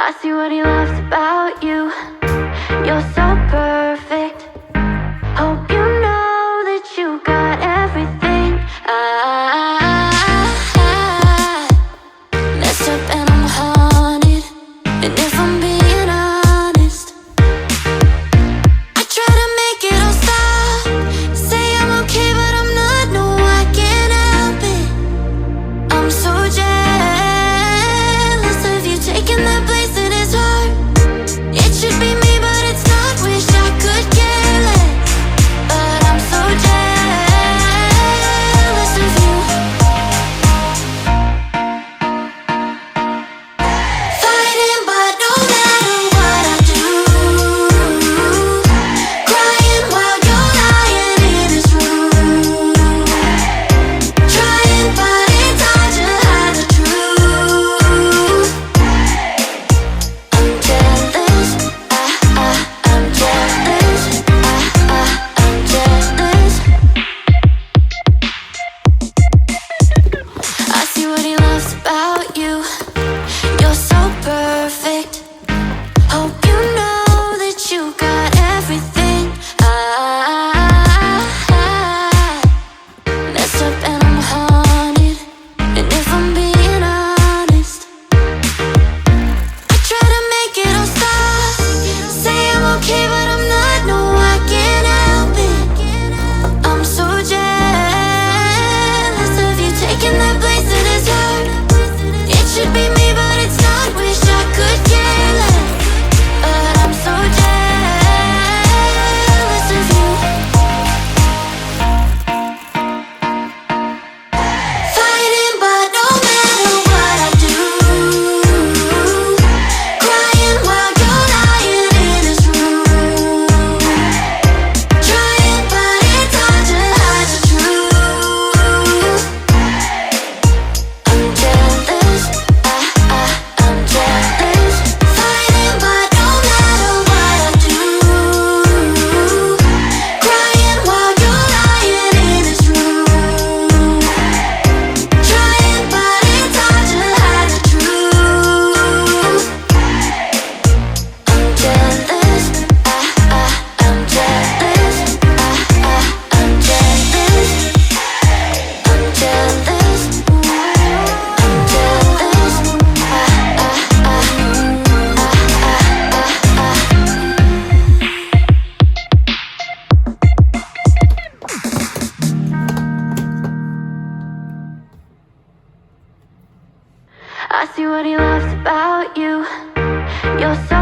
I see what he loves about you. You're so perfect. Hope you know that you got everything. I messed up and I'm haunted. And if I'm being honest, I try to make it all stop. Say I'm okay, but I'm not. No, I can't help it. I'm so jealous of you taking that place that is hard. It should be me, but it's not. Wish I could care less, but I'm so jealous of you. Fighting, but no matter what I do, crying while you're lying in this room, trying, but it's hard to hide the truth. I'm jealous. I'm jealous. I'm jealous. I see what he loves about you. You're so perfect. Hope you know that you got everything. I messed up and I'm haunted. And if I'm being honest, I try to make it all stop. Say I'm okay, but I'm not. No, I can't help it. I'm so jealous of you taking that place that is hard. It should be me, but it's not. Wish I could care less, but I'm so jealous of you. Fighting, but no matter what I do, crying while you're lying in this room, trying, but it's hard to hide the truth. I'm jealous. I'm jealous. Fighting, but no matter what I do, crying while you're lying in this room, trying, but it's hard to hide the truth. I'm jealous. I'm jealous. I'm jealous. I'm jealous. I see what he loves about you. You're so